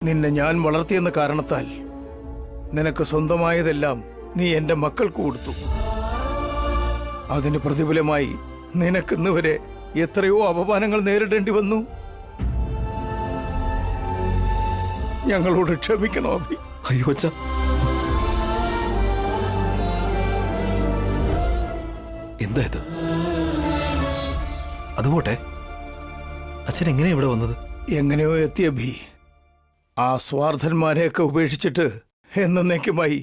നിന്നെ ഞാൻ വളർത്തിയെന്ന കാരണത്താൽ നിനക്ക് സ്വന്തമായതെല്ലാം നീ എൻ്റെ മക്കൾക്ക് കൊടുത്തു. അതിന് പ്രതിഫലമായി നിനക്കിന്ന് വരെ എത്രയോ അപമാനങ്ങൾ നേരിടേണ്ടി വന്നു. ഞങ്ങളോട് ക്ഷമിക്കണോ അഭി? അയ്യോ അച്ഛാ, എന്താ ഇത്? അതുപോട്ടെ, അച്ഛൻ എങ്ങനെയാ ഇവിടെ വന്നത്? എങ്ങനെയോ എത്തി അഭി. ആ സ്വാർത്ഥന്മാരെയൊക്കെ ഉപേക്ഷിച്ചിട്ട് എന്നേക്കുമായി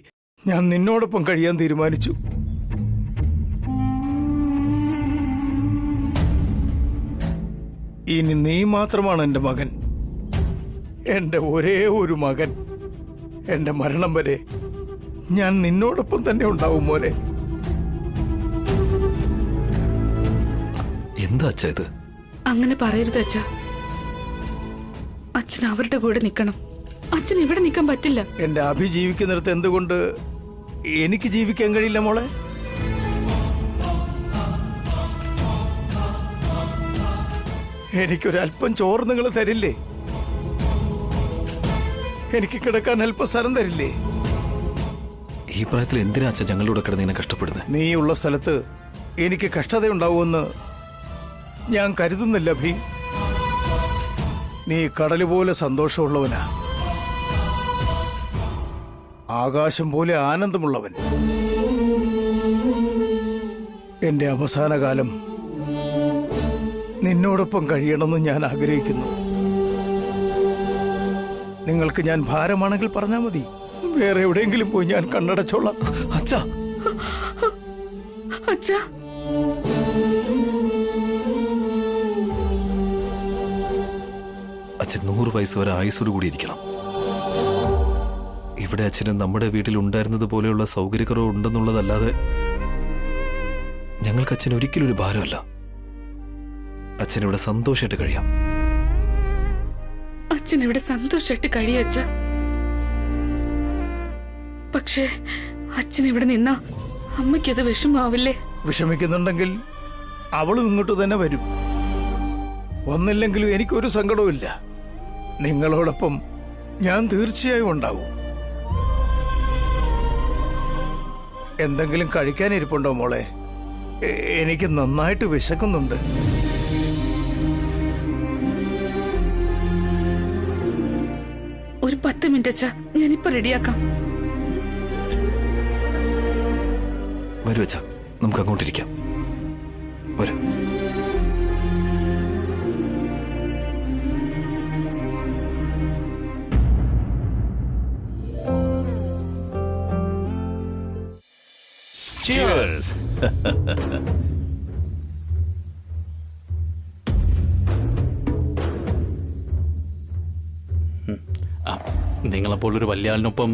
ഞാൻ നിന്നോടൊപ്പം കഴിയാൻ തീരുമാനിച്ചു. ഇനി നീ മാത്രമാണ് എൻ്റെ മകൻ, എൻ്റെ ഒരേ ഒരു മകൻ. എൻ്റെ മരണം വരെ ഞാൻ നിന്നോടൊപ്പം തന്നെ ഉണ്ടാവും മോനെ. എന്താ അച്ഛാ ഇത്? അങ്ങനെ പറയരുത് അച്ഛാ. അച്ഛൻ അവരുടെ കൂടെ നിൽക്കണം. അച്ഛൻ ഇവിടെ നിൽക്കാൻ പറ്റില്ല. എൻ്റെ അഭി ജീവിക്കുന്നിടത്ത് എന്തുകൊണ്ട് എനിക്ക് ജീവിക്കാൻ കഴിയില്ല മോളെ? എനിക്കൊരല്പം ചോറ് നിങ്ങൾ തരില്ലേ? എനിക്ക് കിടക്കാൻ അല്പം സ്ഥലം തരില്ലേ? ഈ പ്രായത്തിൽ എന്തിനാ അച്ഛൻ ഞങ്ങളുടെ കിടന്ന് ഇങ്ങനെ കഷ്ടപ്പെടുന്നത്? നീ ഉള്ള സ്ഥലത്ത് എനിക്ക് കഷ്ടതയുണ്ടാവുമെന്ന് ഞാൻ കരുതുന്നില്ല അഭി. നീ കടല് പോലെ സന്തോഷമുള്ളവനാ, ആകാശം പോലെ ആനന്ദമുള്ളവൻ. എന്റെ അവസാന കാലം നിന്നോടൊപ്പം കഴിയണമെന്ന് ഞാൻ ആഗ്രഹിക്കുന്നു. നിങ്ങൾക്ക് ഞാൻ ഭാരമാണെങ്കിൽ പറഞ്ഞാൽ മതി, വേറെ എവിടെയെങ്കിലും പോയി ഞാൻ കണ്ണടച്ചോളാം. അച്ഛാ, അച്ഛാ, അച്ഛൻ 100 വയസ്സ് വരെ ആയുസ്സോട് കൂടി ഇരിക്കണം. ഇവിടെ അച്ഛന് നമ്മുടെ വീട്ടിൽ ഉണ്ടായിരുന്നത് പോലെയുള്ള സൗകര്യക്കുറവ് ഉണ്ടെന്നുള്ളതല്ലാതെ ഞങ്ങൾക്ക് അച്ഛൻ ഒരിക്കലും ഒരു ഭാരമല്ല. അച്ഛനിവിടെ സന്തോഷമായിട്ട് കഴിയാം. അച്ഛൻ ഇവിടെ സന്തോഷമായിട്ട് കഴിയ അച്ഛ. പക്ഷേ അച്ഛൻ ഇവിടെ നിന്നാ അമ്മയ്ക്കത് വിഷമാവില്ലേ? വിഷമിക്കുന്നുണ്ടെങ്കിൽ അവളും ഇങ്ങോട്ട് തന്നെ വരും. വന്നില്ലെങ്കിലും എനിക്കൊരു സങ്കടവും ഇല്ല. നിങ്ങളോടൊപ്പം ഞാൻ തീർച്ചയായും ഉണ്ടാവും. എന്തെങ്കിലും കഴിക്കാനിരിപ്പുണ്ടോ മോളെ? എനിക്ക് നന്നായിട്ട് വിശക്കുന്നുണ്ട്. ഒരു 10 മിനിറ്റ് അച്ഛാ, ഞാനിപ്പോ റെഡിയാക്കാം. വരൂ അച്ഛാ, നമുക്ക് അങ്ങോട്ടിരിക്കാം. വരാം. Cheers. നിങ്ങളെപ്പോലൊരു വലിയ ആളിനൊപ്പം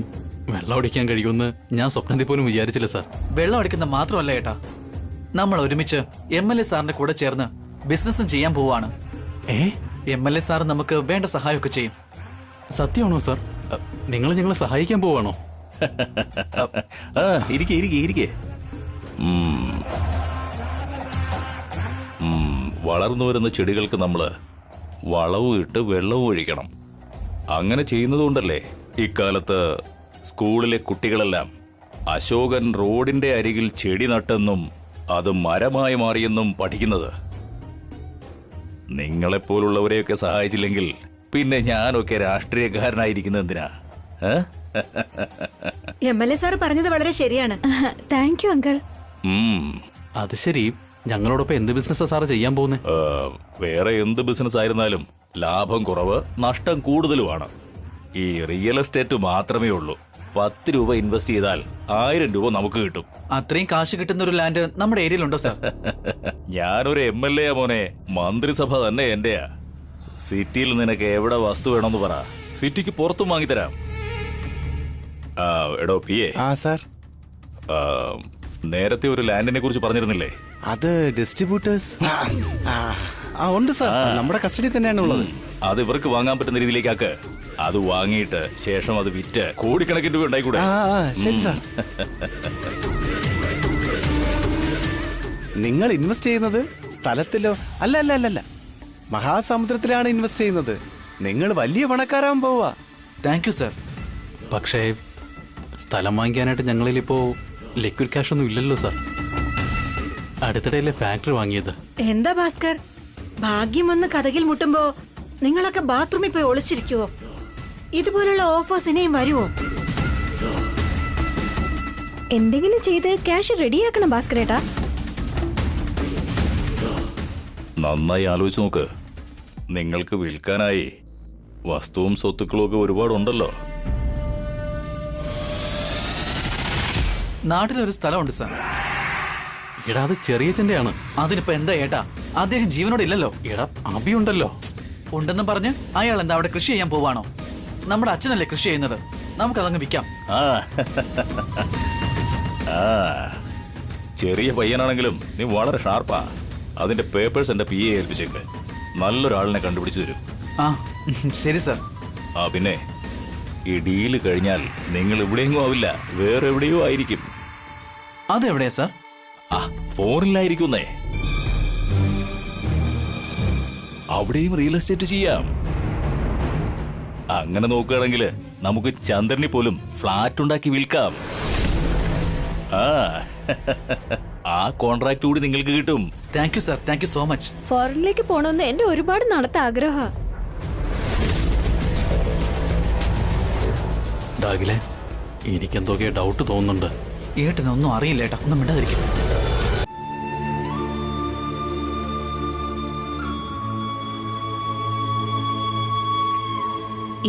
വെള്ളം അടിക്കാൻ കഴിയുമെന്ന് ഞാൻ സ്വപ്നത്തിൽ പോലും വിചാരിച്ചില്ല സാർ. വെള്ളം അടിക്കുന്ന മാത്രമല്ല ഏട്ടാ, നമ്മൾ ഒരുമിച്ച് MLA സാറിന്റെ കൂടെ ചേർന്ന് ബിസിനസ്സും ചെയ്യാൻ പോവാണ്. MLA സാർ നമുക്ക് വേണ്ട സഹായമൊക്കെ ചെയ്യും. സത്യമാണോ സാർ? നിങ്ങൾ ഞങ്ങളെ സഹായിക്കാൻ പോവാണോ? ഇരിക്കേ. വളർന്നു വരുന്ന ചെടികൾക്ക് നമ്മൾ വളവും ഇട്ട് വെള്ളവും ഒഴിക്കണം. അങ്ങനെ ചെയ്യുന്നതുകൊണ്ടല്ലേ ഇക്കാലത്ത് സ്കൂളിലെ കുട്ടികളെല്ലാം അശോകൻ റോഡിന്റെ അരികിൽ ചെടി നട്ടെന്നും അത് മരമായി മാറിയെന്നും പഠിക്കുന്നത്. നിങ്ങളെപ്പോലുള്ളവരെയൊക്കെ സഹായിച്ചില്ലെങ്കിൽ പിന്നെ ഞാനൊക്കെ രാഷ്ട്രീയക്കാരനായിരിക്കുന്നത് എന്തിനാ? MLA സാർ പറഞ്ഞത് വളരെ ശരിയാണ്. Thank you uncle. അത് ശരി, ഞങ്ങളോടൊപ്പം എന്ത് ബിസിനസ്സാ സാറ് ചെയ്യാൻ പോകുന്നത്? വേറെ എന്ത് ബിസിനസ് ആയിരുന്നാലും ലാഭം കുറവ്, നഷ്ടം കൂടുതലുമാണ്. ഈ റിയൽ എസ്റ്റേറ്റ് മാത്രമേ ഉള്ളൂ. 10 രൂപ ഇൻവെസ്റ്റ് ചെയ്താൽ 1000 രൂപ നമുക്ക് കിട്ടും. അത്രയും കാശ് കിട്ടുന്ന ഒരു ലാൻഡ് നമ്മുടെ ഏരിയയിലുണ്ടോ സാർ? ഞാനൊരു MLA മോനെ, മന്ത്രിസഭ തന്നെ എന്റെയാ. സിറ്റിയിൽ നിനക്ക് എവിടെ വസ്തു വേണമെന്ന് പറ, സിറ്റിക്ക് പുറത്തും വാങ്ങിത്തരാം. എടോ PA. സാർ, നേരത്തെ ഒരു ലാൻഡിനെ കുറിച്ച് പറഞ്ഞിരുന്നില്ലേ? അത് ഡിസ്ട്രിബ്യൂട്ടേഴ്സ് ഉണ്ട് സാർ, നമ്മുടെ കസ്റ്റഡി തന്നെയാണ് ഉള്ളത്. അത് ഇവർക്ക് വാങ്ങാൻ പറ്റുന്ന രീതിയിലേക്കാക്ക്. അത് വാങ്ങിയിട്ട് ശേഷം അത് വിറ്റ് കോടിക്കണക്കിന് രൂപ ഉണ്ടായിക്കൂടെ? ശരി സാർ. നിങ്ങൾ ഇൻവെസ്റ്റ് ചെയ്യുന്നത് സ്ഥലത്തിലോ അല്ല അല്ല അല്ല അല്ല മഹാസമുദ്രത്തിലാണ് ഇൻവെസ്റ്റ് ചെയ്യുന്നത്. നിങ്ങൾ വലിയ പണക്കാരാൻ പോവാ. Thank you sir. പക്ഷേ സ്ഥലം വാങ്ങിക്കാനായിട്ട് ഞങ്ങളിലിപ്പോൾ ലിക്വിഡ് ക്യാഷ് ഒന്നും ഇല്ലല്ലോ സാർ. അടുത്തിടയിലെ ഫാക്ടറി വാങ്ങിയത്. എന്താ ഭാസ്കർ, ഭാഗ്യം ഒന്ന് കഥകിൽ മുട്ടുമ്പോ നിങ്ങളൊക്കെ ബാത്റൂമിൽ പോയി ഒളിച്ചിരിക്കുവോ? ഇതുപോലുള്ള ഓഫേഴ്സ് ഇനിയും വരുവോ? എന്തെങ്കിലും ചെയ്ത് ക്യാഷ് റെഡിയാക്കണം ഭാസ്കരേട്ടാ. നന്നായി ആലോചിച്ച് നോക്ക്. നിങ്ങൾക്ക് വിൽക്കാനായി വസ്തുവും സ്വത്തുക്കളും ഒക്കെ ഒരുപാടുണ്ടല്ലോ. നാട്ടിലൊരു സ്ഥലമുണ്ട് സാർ. എടാ അത് ചെറിയച്ഛൻ്റെയാണ്. അതിനിപ്പോ എന്താ ഏട്ടാ? അദ്ദേഹം ജീവനോട് ഇല്ലല്ലോ. എടാ അഭിയുണ്ടല്ലോ. ഉണ്ടെന്നും പറഞ്ഞ് അയാൾ എന്താ അവിടെ കൃഷി ചെയ്യാൻ പോവാണോ? നമ്മുടെ അച്ഛനല്ലേ കൃഷി ചെയ്യുന്നത്, നമുക്കതങ്ങ് വിൽക്കാം. ആ ആ, ചെറിയ പയ്യനാണെങ്കിലും നീ വളരെ ഷാർപ്പാ. അതിന്റെ പേപ്പേഴ്സ് എന്റെ PA ഏൽപ്പിച്ചേക്ക്. നല്ലൊരാളിനെ കണ്ടുപിടിച്ചു തരും. ആ ശരി സാർ. ആ പിന്നെ ഈ ഡീല് കഴിഞ്ഞാൽ നിങ്ങൾ ഇവിടെയെങ്ങും ആവില്ല, വേറെ എവിടെയോ ആയിരിക്കും. അതെവിടെയാ സാർ? ആ ഫോറിനിലായിരിക്കുന്നേ. അവിടെയും റിയൽ എസ്റ്റേറ്റ് ചെയ്യാം. അങ്ങനെ നോക്കുകയാണെങ്കിൽ നമുക്ക് ചന്ദ്രനിൽ പോലും ഫ്ലാറ്റ് ഉണ്ടാക്കി വിൽക്കാം. ആ കോൺട്രാക്ട് കൂടി നിങ്ങൾക്ക് കിട്ടും. Thank you sir, thank you so much. ഫോറിനിലേക്ക് പോകണമെന്ന് എന്റെ ഒരുപാട് നാളത്തെ ആഗ്രഹ. ഡാഗിലെ എനിക്കെന്തൊക്കെ ഡൗട്ട് തോന്നുന്നുണ്ട്. ഏട്ടനൊന്നും അറിയില്ല ഏട്ടാ, ഒന്നും മിണ്ടാതിരിക്കും.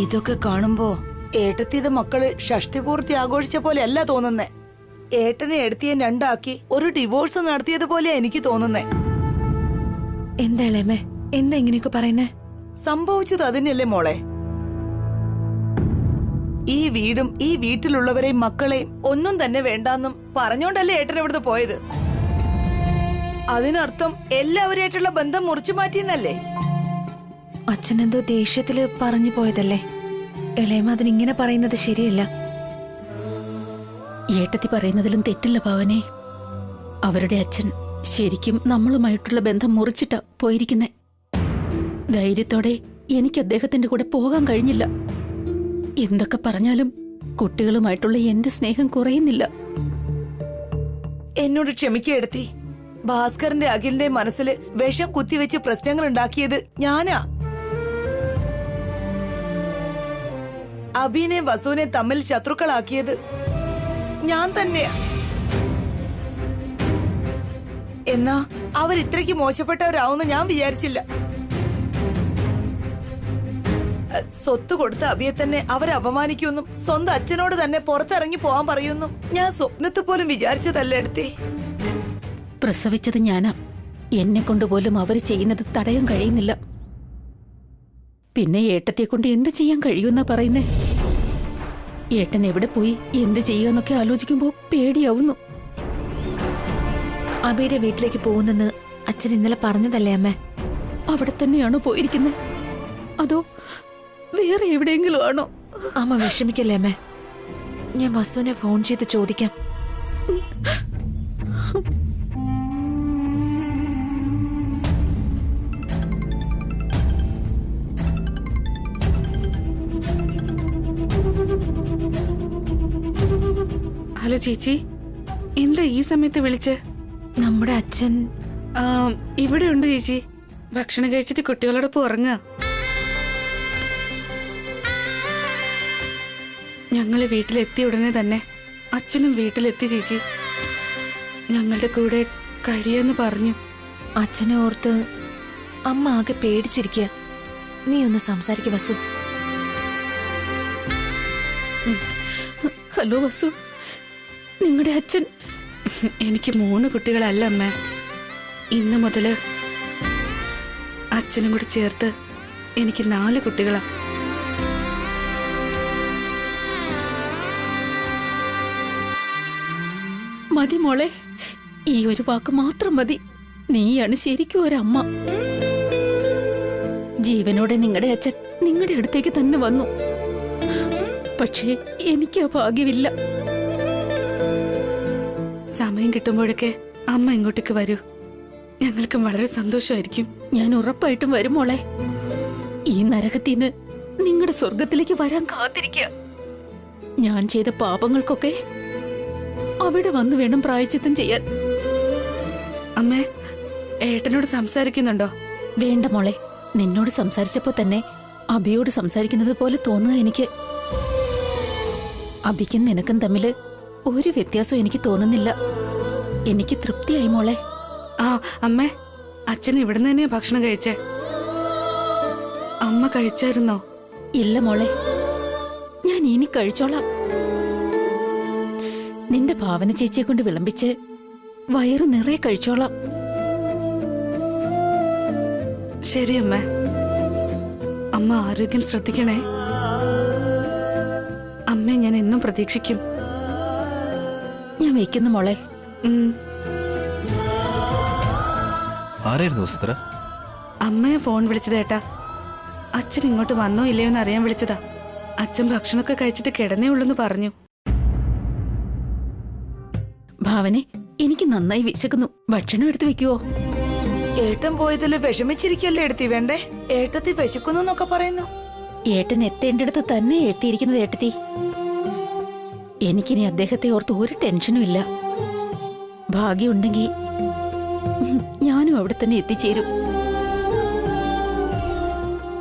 ഇതൊക്കെ കാണുമ്പോ ഏട്ടത്തിയുടെ മക്കള് ഷഷ്ടിപൂർത്തി ആഘോഷിച്ച പോലെ അല്ല തോന്നുന്നേ. ഏട്ടനെ എടുത്തിയെ രണ്ടാക്കി ഒരു ഡിവോഴ്സ് നടത്തിയതുപോലെയാ എനിക്ക് തോന്നുന്നേ. എന്താ ഇളയമേ, എന്താ ഇങ്ങനെയൊക്കെ പറയുന്നേ? സംഭവിച്ചത് അതിനല്ലേ മോളെ? ഈ വീടും ഈ വീട്ടിലുള്ളവരെയും മക്കളെയും ഒന്നും തന്നെ വേണ്ടാന്നും പറഞ്ഞോണ്ടല്ലേ ഏട്ടൻ ഇവിടുന്ന് പോയത്. അതിനർത്ഥം എല്ലാവരുമായിട്ടുള്ള ബന്ധം മുറിച്ചു മാറ്റിയെന്നല്ലേ? അച്ഛനെന്തോ ദേഷ്യത്തില് പറഞ്ഞു പോയതല്ലേ. ഇളയമ അതിനിങ്ങനെ പറയുന്നത് ശരിയല്ല. ഏട്ടത്തി പറയുന്നതിലും തെറ്റില്ല ഭവനെ. അവരുടെ അച്ഛൻ ശരിക്കും നമ്മളുമായിട്ടുള്ള ബന്ധം മുറിച്ചിട്ടാ പോയിരിക്കുന്നെ. ധൈര്യത്തോടെ എനിക്ക് അദ്ദേഹത്തിന്റെ കൂടെ പോകാൻ കഴിഞ്ഞില്ല. എന്തൊക്കെ പറഞ്ഞാലും കുട്ടികളുമായിട്ടുള്ള എന്റെ സ്നേഹം കുറയുന്നില്ല. എന്നോട് ക്ഷമിക്കെടുത്തി. ഭാസ്കറിന്റെ അഖിലിന്റെ മനസ്സിൽ വിഷം കുത്തിവെച്ച് പ്രശ്നങ്ങൾ ഉണ്ടാക്കിയത് ഞാനാ. അഭിനെ വസുവിനെ തമ്മിൽ ശത്രുക്കളാക്കിയത് ഞാൻ തന്നെയാ. എന്നാ അവരിത്രയ്ക്ക് മോശപ്പെട്ടവരാവുന്ന ഞാൻ വിചാരിച്ചില്ല. സ്വത്ത് കൊടുത്ത അഭിയെ തന്നെ അവരപമാനിക്കുമെന്നും സ്വന്തം അച്ഛനോട് തന്നെ പുറത്തിറങ്ങി പോവാൻ പറയുമെന്നും ഞാൻ സ്വപ്നത്തിൽ പോലും വിചാരിച്ചതല്ല എടുത്തേ. പ്രസവിച്ചത് ഞാനാ. എന്നെ കൊണ്ടുപോലും അവര് ചെയ്യുന്നത് തടയാൻ കഴിയുന്നില്ല. പിന്നെ ഏട്ടത്തെ കൊണ്ട് എന്ത് ചെയ്യാൻ കഴിയുമെന്നാ പറയുന്നേ? ഏട്ടൻ എവിടെ പോയി എന്ത് ചെയ്യുമെന്നൊക്കെ ആലോചിക്കുമ്പോ പേടിയാവുന്നു. അബിയുടെ വീട്ടിലേക്ക് പോകുന്നെന്ന് അച്ഛൻ ഇന്നലെ പറഞ്ഞതല്ലേ അമ്മേ? അവിടെ തന്നെയാണോ പോയിരിക്കുന്നത്, അതോ വേറെ എവിടെയെങ്കിലും ആണോ? അമ്മ വിഷമിക്കല്ലേ അമ്മേ, ഞാൻ വസുവിനെ ഫോൺ ചെയ്ത് ചോദിക്കാം. ഹലോ ചേച്ചി, എന്താ ഈ സമയത്ത് വിളിച്ച്? നമ്മുടെ അച്ഛൻ ഇവിടെ ഉണ്ട് ചേച്ചി. ഭക്ഷണം കഴിച്ചിട്ട് കുട്ടികളോടൊപ്പം ഉറങ്ങുക. ഞങ്ങള് വീട്ടിലെത്തിയ ഉടനെ തന്നെ അച്ഛനും വീട്ടിലെത്തി ചേച്ചി. ഞങ്ങളുടെ കൂടെ കഴിയെന്ന് പറഞ്ഞു. അച്ഛനെ ഓർത്ത് അമ്മ ആകെ പേടിച്ചിരിക്കുക. നീ ഒന്ന് സംസാരിക്ക വസു. ഹലോ വസു, നിങ്ങളുടെ അച്ഛൻ? എനിക്ക് 3 കുട്ടികളല്ല അമ്മ. ഇന്നു മുതല് അച്ഛനും കൂടി ചേർത്ത് എനിക്ക് 4 കുട്ടികളാ. മതി മോളെ, ഈ ഒരു വാക്ക് മാത്രം മതി. നീയാണ് ശരിക്കും ഒരമ്മ. ജീവനോടെ നിങ്ങളുടെ അച്ഛൻ നിങ്ങളുടെ അടുത്തേക്ക് തന്നെ വന്നു. പക്ഷേ എനിക്ക് ആ ഭാഗ്യമില്ല. സമയം കിട്ടുമ്പോഴൊക്കെ അമ്മ ഇങ്ങോട്ടേക്ക് വരൂ. ഞങ്ങൾക്കും വളരെ സന്തോഷമായിരിക്കും. ഞാൻ ഉറപ്പായിട്ടും വരും മോളെ. ഈ നരകത്തിന്ന് നിങ്ങളുടെ സ്വർഗത്തിലേക്ക് വരാൻ കാത്തിരിക്കുക. ഞാൻ ചെയ്ത പാപങ്ങൾക്കൊക്കെ അവിടെ വന്ന് വേണം പ്രായശ്ചിത്തം ചെയ്യാൻ. അമ്മേ, ഏട്ടനോട് സംസാരിക്കുന്നുണ്ടോ? വേണ്ട മോളെ, നിന്നോട് സംസാരിച്ചപ്പോ തന്നെ അഭിയോട് സംസാരിക്കുന്നത് പോലെ തോന്നുക എനിക്ക്. അഭിക്കും നിനക്കും തമ്മില് ഒരു വ്യത്യാസവും എനിക്ക് തോന്നുന്നില്ല. എനിക്ക് തൃപ്തിയായി മോളെ. ആ അമ്മേ, അച്ഛൻ ഇവിടുന്ന് തന്നെയാ ഭക്ഷണം കഴിച്ചേ. അമ്മ കഴിച്ചായിരുന്നോ? ഇല്ല മോളെ, ഞാൻ ഇനി കഴിച്ചോളാം. നിന്റെ ഭാവന ചേച്ചിയെ കൊണ്ട് വിളമ്പിച്ച് വയറ് നിറയെ കഴിച്ചോളാം. ശരി അമ്മ. അമ്മ ആരോഗ്യം ശ്രദ്ധിക്കണേ. അമ്മയെ ഞാൻ എന്നും പ്രതീക്ഷിക്കും. ഞാൻ വയ്ക്കുന്നു മോളെ. ആരായിരുന്നു വസുന്ധര? അമ്മയെ ഫോൺ വിളിച്ചതേട്ടാ. അച്ഛൻ ഇങ്ങോട്ട് വന്നോ ഇല്ലയോ എന്ന് അറിയാൻ വിളിച്ചതാ. അച്ഛൻ ഭക്ഷണമൊക്കെ കഴിച്ചിട്ട് കിടന്നേ ഉള്ളൂന്ന് പറഞ്ഞു. ഭാവനെ, എനിക്ക് നന്നായി വിശക്കുന്നു. ഭക്ഷണം എടുത്തു വെക്കുവോ? ഏട്ടൻ പോയതിൽ വിഷമിച്ചിരിക്കല്ലേ എടുത്തി വേണ്ടേ? ഏട്ടത്തി വിശക്കുന്നു എന്നൊക്കെ പറയുന്നു. ഏട്ടൻ എത്തേണ്ടടുത്ത് തന്നെ എത്തിയിരിക്കുന്നത് ഏട്ടത്തി. എനിക്കിനി അദ്ദേഹത്തെ ഓർത്ത് ഒരു ടെൻഷനും ഇല്ല. ഭാഗ്യമുണ്ടെങ്കിൽ ഞാനും അവിടെ തന്നെ എത്തിച്ചേരും.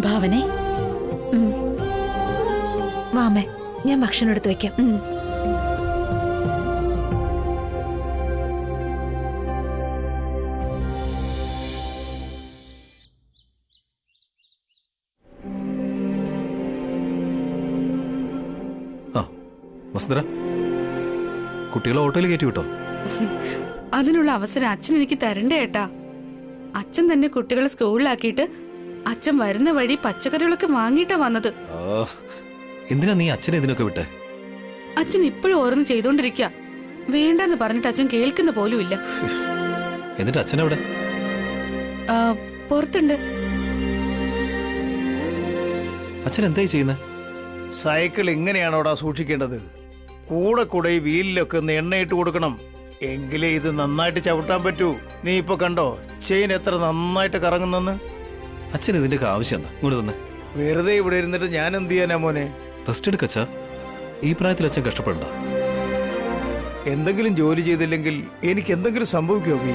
ഭാവനെ, വാമേ, ഞാൻ ഭക്ഷണം എടുത്തു വെക്കാം. വസുന്ധര, കുട്ടികളെ ഓട്ടോയിൽ കയറ്റി വിട്ടോ? അതിനുള്ള അവസരം അച്ഛൻ എനിക്ക് തരണ്ടേ ഏട്ടാ. അച്ഛൻ തന്നെ കുട്ടികളെ സ്കൂളിലാക്കിയിട്ട് അച്ഛൻ വരുന്ന വഴി പച്ചക്കറികളൊക്കെ വാങ്ങിയിട്ടാ വന്നത്. എന്തിനാ നീ അച്ഛനെ ഇതിനൊക്കെ വിട്ടേ? അച്ഛൻ ഇപ്പോഴും ഓരോന്ന് ചെയ്തോണ്ടിരിക്കുക. വേണ്ടെന്ന് പറഞ്ഞിട്ട് അച്ഛൻ കേൾക്കുന്ന പോലും ഇല്ല. എന്നിട്ട് അച്ഛനെവിടെ? പുറത്തുണ്ട്. അച്ഛൻ എന്തായി ചെയ്യുന്നത്? സൈക്കിൾ ഇങ്ങനെയാണോടാ സൂക്ഷിക്കേണ്ടത്? കൂടെ കൂടെ ഈ വീലിലൊക്കെ ഒന്ന് എണ്ണയിട്ട് കൊടുക്കണം. എങ്കിലേ ഇത് നന്നായിട്ട് ചവിട്ടാൻ പറ്റൂ. നീ ഇപ്പൊ കണ്ടോ ചെയിൻ എത്ര നന്നായിട്ട് കറങ്ങുന്നെന്ന്? അച്ഛൻ ഇതിന്റെ ആവശ്യം എന്താ? ഇങ്ങോട്ട് തന്നെ. വെറുതെ ഇവിടെ ഇരുന്നിട്ട് ഞാൻ എന്ത് ചെയ്യാനാ മോനെ? റെസ്റ്റ് എടുക്കച്ച. ഈ പ്രായത്തിൽ അച്ഛൻ കഷ്ടപ്പെടണ്ട. എന്തെങ്കിലും ജോലി ചെയ്തില്ലെങ്കിൽ എനിക്ക് എന്തെങ്കിലും സംഭവിക്കുമോ? ബി,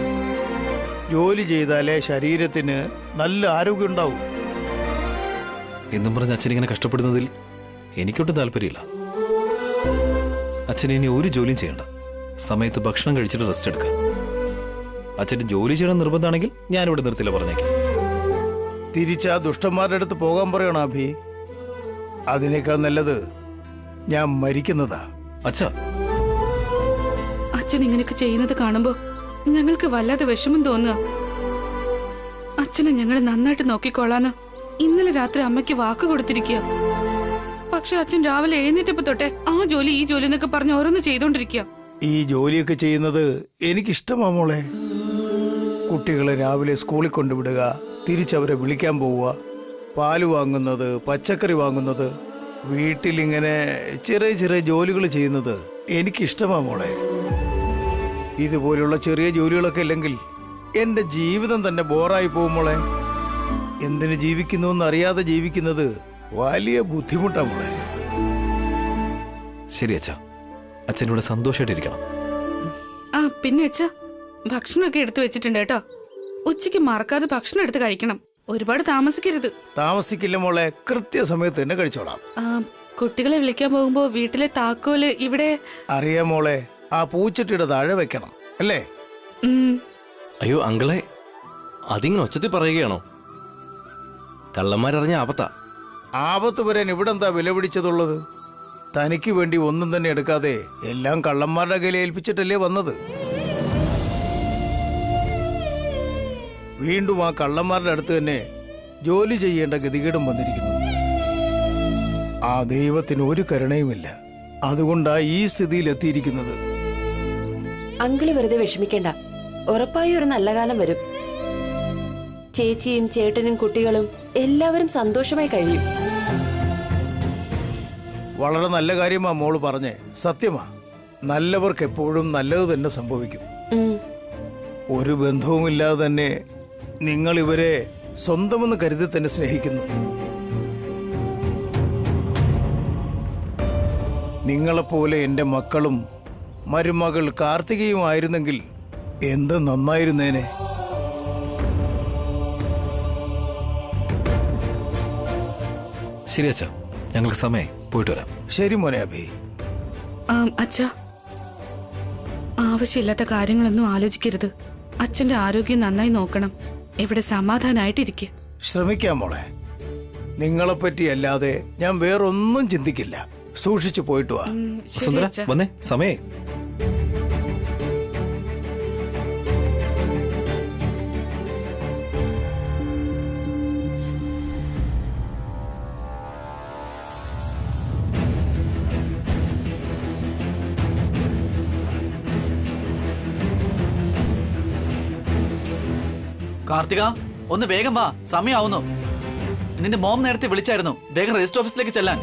ജോലി ചെയ്താലേ ശരീരത്തിന് നല്ല ആരോഗ്യം ഉണ്ടാവും. എന്നും പറഞ്ഞ് അച്ഛൻ ഇങ്ങനെ കഷ്ടപ്പെടുന്നതിൽ എനിക്കൊട്ടും താല്പര്യമില്ല. അച്ഛൻ ഇനി ഒരു ജോലിയും ചെയ്യണ്ട. സമയത്ത് ഭക്ഷണം കഴിച്ചിട്ട് റെസ്റ്റ് എടുക്കുക. അച്ഛന് ജോലി ചെയ്യണം നിർബന്ധമാണെങ്കിൽ ഞാനിവിടെ നിർത്തില്ല, പറഞ്ഞേക്കാം. തിരിച്ചാ ദുഷ്ടന്മാരുടെ അടുത്ത് പോകാൻ പറയണം അഭി. അതിനേക്കാൾ നല്ലത് ഞാൻ മരിക്കുന്നതാ. അച്ഛാ, അച്ഛൻ ഇങ്ങനെയൊക്കെ ചെയ്യുന്നത് കാണുമ്പോ ഞങ്ങൾക്ക് വല്ലാതെ വിഷമം തോന്നുക. അച്ഛനെ ഞങ്ങൾ നന്നായിട്ട് നോക്കിക്കോളാന്ന് ഇന്നലെ രാത്രി അമ്മയ്ക്ക് വാക്ക് കൊടുത്തിരിക്കുക. പക്ഷെ അച്ഛൻ രാവിലെ എഴുന്നേറ്റപ്പോ തൊട്ടേ ആ ജോലി ഈ ജോലി എന്നൊക്കെ പറഞ്ഞ് ഓരോന്ന് ചെയ്തോണ്ടിരിക്കുക. ഈ ജോലിയൊക്കെ ചെയ്യുന്നത് എനിക്കിഷ്ടമാ മോളെ. കുട്ടികളെ രാവിലെ സ്കൂളിൽ കൊണ്ടുവിടുക, തിരിച്ചവരെ വിളിക്കാൻ പോവുക, പാല് വാങ്ങുന്നത്, പച്ചക്കറി വാങ്ങുന്നത്, വീട്ടിലിങ്ങനെ ചെറിയ ചെറിയ ജോലികൾ ചെയ്യുന്നത് എനിക്കിഷ്ടമാ മോളെ. ഇതുപോലുള്ള ചെറിയ ജോലികളൊക്കെ ഇല്ലെങ്കിൽ എന്റെ ജീവിതം തന്നെ ബോറായി പോകും മോളെ. എന്തിനു ജീവിക്കുന്നു എന്നറിയാതെ ജീവിക്കുന്നത് വലിയ ബുദ്ധിമുട്ടാ മോളെ. ശരി അച്ഛാ, അച്ഛനോട് സന്തോഷമായിട്ടിരിക്കണം. ആ പിന്നെ അച്ഛ, ഭക്ഷണമൊക്കെ എടുത്തു വെച്ചിട്ടുണ്ട് കേട്ടോ. ഉച്ചയ്ക്ക് മറക്കാതെ ഭക്ഷണം എടുത്ത് കഴിക്കണം. ഒരുപാട് താമസിക്കരുത്. താമസിക്കില്ല മോളെ, കൃത്യസമയത്ത് തന്നെ കഴിച്ചോളാം. കുട്ടികളെ വിളിക്കാൻ പോകുമ്പോ വീട്ടിലെ താക്കോല് ഇവിടെ. അറിയാം മോളെ, ആ പൂച്ചട്ടിയുടെ താഴെ വെക്കണം അല്ലേ? അയ്യോ അങ്കിളെ, അതിങ്ങനെ ഒച്ചത്തിൽ പറയുകയാണോ? കള്ളന്മാരറിഞ്ഞ ആപത്താ. ആപത്ത് വരാൻ ഇവിടെ എന്താ വില പിടിച്ചതുള്ളത്? തനിക്ക് വേണ്ടി ഒന്നും തന്നെ എടുക്കാതെ എല്ലാം കള്ളന്മാരുടെ കയ്യിൽ ഏൽപ്പിച്ചിട്ടല്ലേ വന്നത്? വീണ്ടും ആ കള്ളന്മാരുടെ അടുത്ത് തന്നെ ജോലി ചെയ്യേണ്ട ഗതികേടും വന്നിരിക്കുന്നു. ആ ദൈവത്തിന് ഒരു കരുണയുമില്ല. അതുകൊണ്ടാ ഈ സ്ഥിതിയിൽ എത്തിയിരിക്കുന്നത്. അങ്കിള് വെറുതെ വിഷമിക്കേണ്ട. ഉറപ്പായി ഒരു നല്ല കാലം വരും. ചേച്ചിയും ചേട്ടനും കുട്ടികളും എല്ലാവരും സന്തോഷമായി കഴിയും. വളരെ നല്ല കാര്യമാ മോള് പറഞ്ഞേ. സത്യമാ, നല്ലവർക്ക് എപ്പോഴും നല്ലത് തന്നെ സംഭവിക്കും. ഒരു ബന്ധവുമില്ലാതെ തന്നെ നിങ്ങൾ ഇവരെ സ്വന്തമെന്ന് കരുതി തന്നെ സ്നേഹിക്കുന്നു. നിങ്ങളെപ്പോലെ എൻ്റെ മക്കളും മരുമകൾ കാർത്തികയുമായിരുന്നെങ്കിൽ എന്ത് നന്നായിരുന്നേനെ. ശരി അച്ഛാ, ഞങ്ങൾക്ക് സമയം പോയിട്ട് വരാം. ശരി മോനെ അഭി. അച്ഛാ, ആവശ്യമില്ലാത്ത കാര്യങ്ങളൊന്നും ആലോചിക്കരുത്. അച്ഛന്റെ ആരോഗ്യം നന്നായി നോക്കണം. ഇവിടെ സമാധാനായിട്ടിരിക്കുക. ശ്രമിക്കാം മോളെ. നിങ്ങളെപ്പറ്റി അല്ലാതെ ഞാൻ വേറൊന്നും ചിന്തിക്കില്ല. സൂക്ഷിച്ചു പോയിട്ട് വാ. സുന്ദര വന്നേ, സമയേ. കാർത്തിക, ഒന്ന് വേഗം വാ, സമയാവുന്നു. നിന്റെ മോം നേരത്തെ വിളിച്ചായിരുന്നു വേഗം രജിസ്റ്റർ ഓഫീസിലേക്ക് ചെല്ലാൻ.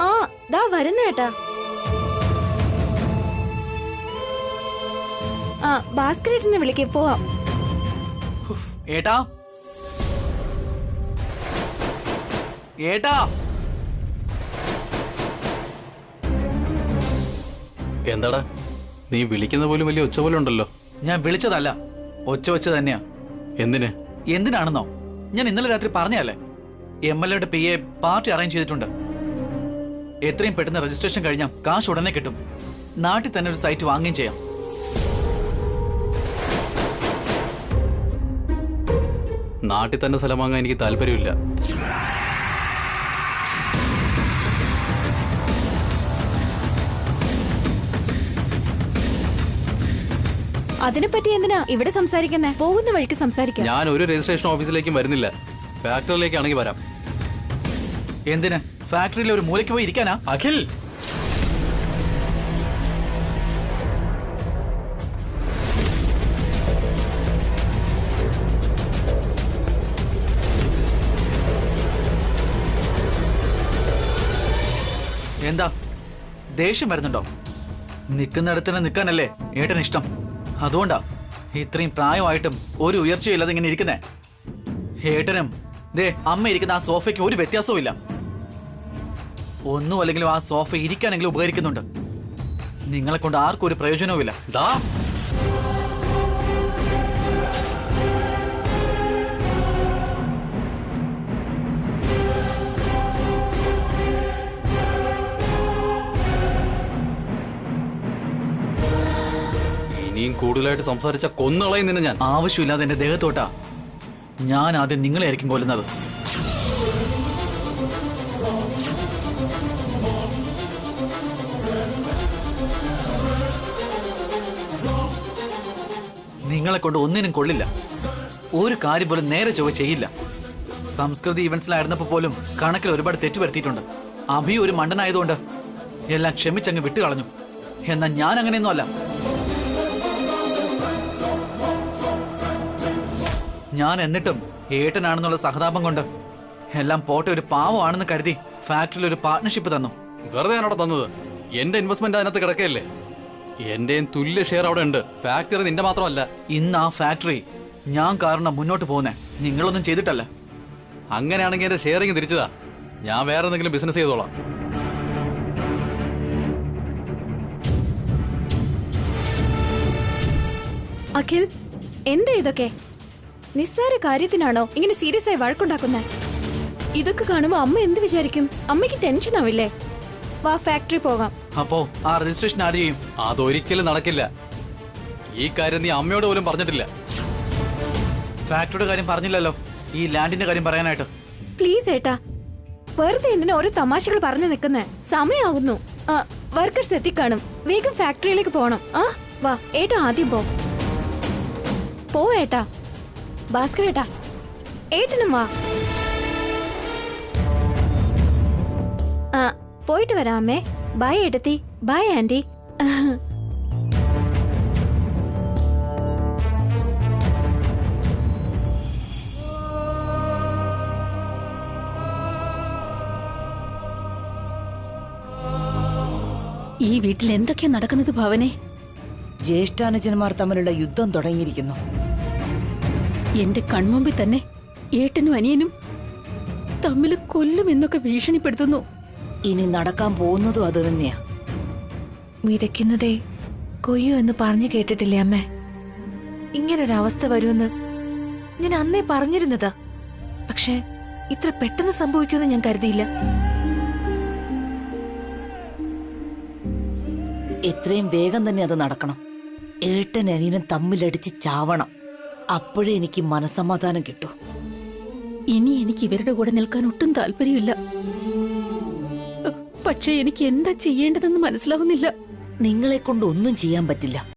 ആ ദാ വരുന്നേട്ടാ. ആ ഭാസ്കരേട്ടനെ വിളിക്കേ, പോവാം. ഏട്ടാ, ഏട്ടാ. എന്താടാ നീ വിളിക്കുന്ന പോലും വലിയ ഒച്ച പോലെ ഉണ്ടല്ലോ. ഞാൻ വിളിച്ചതല്ല, ഒച്ച വെച്ച് തന്നെയാ. എന്തിന്? എന്തിനാണെന്നോ, ഞാൻ ഇന്നലെ രാത്രി പറഞ്ഞല്ലേ, MLA PA പാർട്ടി അറേഞ്ച് ചെയ്തിട്ടുണ്ട്. എത്രയും പെട്ടെന്ന് രജിസ്ട്രേഷൻ കഴിഞ്ഞാൽ കാശ് ഉടനെ കിട്ടും. നാട്ടിൽ തന്നെ ഒരു സൈറ്റ് വാങ്ങുകയും ചെയ്യാം. നാട്ടിൽ തന്നെ സ്ഥലം വാങ്ങാൻ എനിക്ക് താല്പര്യമില്ല. അതിനെപ്പറ്റി എന്തിനാ ഇവിടെ സംസാരിക്കുന്നേ? പോകുന്ന വഴിക്ക് സംസാരിക്കാം. ഞാൻ ഒരു രജിസ്ട്രേഷൻ ഓഫീസിലേക്കും വരുന്നില്ല. ഫാക്ടറിയിലേക്കാണെങ്കിൽ വരാം. എന്തിന്? ഫാക്ടറിയിലെ ഒരു മൂലയ്ക്ക് പോയി ഇരിക്കാനാ? അഖിൽ, എന്താ ദേഷ്യം വരുന്നുണ്ടോ? നിൽക്കുന്നിടത്തിന് നിൽക്കാനല്ലേ ഏട്ടന് ഇഷ്ടം. അതുകൊണ്ടാ ഇത്രയും പ്രായമായിട്ടും ഒരു ഉയർച്ചയില്ലാതെ ഇങ്ങനെ ഇരിക്കുന്നേ. ഏട്ടനും ദേ അമ്മ ഇരിക്കുന്ന ആ സോഫയ്ക്ക് ഒരു വ്യത്യാസവും ഇല്ല. ഒന്നും അല്ലെങ്കിലും ആ സോഫ ഇരിക്കാനെങ്കിലും ഉപകരിക്കുന്നുണ്ട്. നിങ്ങളെ കൊണ്ട് ആർക്കും ഒരു പ്രയോജനവും ഇല്ല. ഇനിയും കൂടുതലായിട്ട് സംസാരിച്ച കൊന്നുകളയും നിന്നെ ഞാൻ. ആവശ്യമില്ലാതെ എന്റെ ദേഹത്തോട്ടാ ഞാൻ ആദ്യം നിങ്ങളെ ആയിരിക്കും കൊല്ലുന്നത്. നിങ്ങളെ കൊണ്ട് ഒന്നിനും കൊള്ളില്ല. ഒരു കാര്യം പോലും നേരെ ചൊവ്വ ചെയ്യില്ല. സംസ്കൃതി ഇവന്റ്സിലായിരുന്നപ്പോ പോലും കണക്കിൽ ഒരുപാട് തെറ്റ് വരുത്തിയിട്ടുണ്ട്. അഭി ഒരു മണ്ടനായതുകൊണ്ട് എല്ലാം ക്ഷമിച്ചങ്ങ് വിട്ടുകളഞ്ഞു. എന്നാൽ ഞാൻ അങ്ങനെയൊന്നും അല്ല. ഞാൻ എന്നിട്ടും ഏട്ടനാണെന്നുള്ള സഹതാപം കൊണ്ട് എല്ലാം പോട്ടെ, ഒരു പാവമാണെന്ന് കരുതി ഫാക്ടറിയിൽ ഒരു പാർട്ട്ണർഷിപ്പ് തന്നു. വെറുതെ ഞാനവിടെ തന്നത്. എന്റെ ഇൻവെസ്റ്റ്മെന്റ് അതിനകത്ത് കിടക്കയല്ലേ. എന്റെയും തുല്യ ഷെയർ അവിടെ ഉണ്ട്. ഫാക്ടറി നിന്റെ മാത്രമല്ല. ഇന്ന് ആ ഫാക്ടറി ഞാൻ കാരണം മുന്നോട്ട് പോകുന്നേ, നിങ്ങളൊന്നും ചെയ്തിട്ടല്ല. അങ്ങനെയാണെങ്കിൽ എന്റെ ഷെയറിങ് തിരിച്ചതാ. ഞാൻ വേറെ എന്തെങ്കിലും ബിസിനസ് ചെയ്തോളാം. അഖിൽ, എന്താ ഇതൊക്കെ? നിസ്സാര കാര്യത്തിനാണോ ഇങ്ങനെ സീരിയസ് ആയി വഴക്കുണ്ടാക്കുന്നത്? ഇതൊക്കെ കാണുമ്പോ അമ്മ എന്ത് വിചാരിക്കും? അമ്മയ്ക്ക് ടെൻഷൻ ആവില്ലേ? വാ, ഫാക്ടറി പോകാം. അപ്പോ ആ രജിസ്ട്രേഷൻ ആര് ചെയ്യും? അതൊരിക്കലും നടക്കില്ല. ഈ കാര്യം നീ അമ്മയോട് പോലും പറഞ്ഞിട്ടില്ല. ഫാക്ടറിയുടെ കാര്യം പറഞ്ഞില്ലല്ലോ, ഈ ലാൻഡിന്റെ കാര്യം പറയാനായിട്ട്. പ്ലീസ് ഏട്ടാ, വെറുതെ എന്തിനാ ഓരോ തമാശകൾ പറഞ്ഞു നിൽക്കുന്നേ? സമയാകുന്നു. വർക്കേഴ്സ് എത്തിക്കാണും. വേഗം ഫാക്ടറിയിലേക്ക് പോണം. വാ ഏട്ടാ, ആദ്യം പോ ഏട്ടാ. ഭാസ്കർ ഏട്ടാ, ഏട്ടനും വാ. പോയിട്ട് വരാമേ. ബൈ ഏട്ടത്തി. By anti. ഈ വീട്ടിൽ എന്തൊക്കെയാ നടക്കുന്നത് ഭവനെ? ജ്യേഷ്ഠാനുജന്മാർ തമ്മിലുള്ള യുദ്ധം തുടങ്ങിയിരിക്കുന്നു. എന്റെ കൺമുമ്പിൽ തന്നെ ഏട്ടനും അനിയനും തമ്മിൽ കൊല്ലുമെന്നൊക്കെ ഭീഷണിപ്പെടുത്തുന്നു. ഇനി നടക്കാൻ പോകുന്നതും അത് തന്നെയാ. വിതയ്ക്കുന്നതേ കൊയ്യോ എന്ന് പറഞ്ഞു കേട്ടിട്ടില്ലേ അമ്മേ? ഇങ്ങനൊരവസ്ഥ വരുമെന്ന് ഞാൻ അന്നേ പറഞ്ഞിരുന്നതാ. പക്ഷെ ഇത്ര പെട്ടെന്ന് സംഭവിക്കുമെന്ന് ഞാൻ കരുതിയില്ല. എത്രയും വേഗം തന്നെ അത് നടക്കണം. ഏട്ടൻ അനിയനും തമ്മിലടിച്ച് ചാവണം. അപ്പോഴേ എനിക്ക് മനസമാധാനം കിട്ടൂ. ഇനി എനിക്ക് ഇവരുടെ കൂടെ നിൽക്കാൻ ഒട്ടും താല്പര്യമില്ല. പക്ഷെ എനിക്ക് എന്താ ചെയ്യേണ്ടതെന്ന് മനസ്സിലാവുന്നില്ല. നിങ്ങളെ കൊണ്ട് ഒന്നും ചെയ്യാൻ പറ്റില്ല.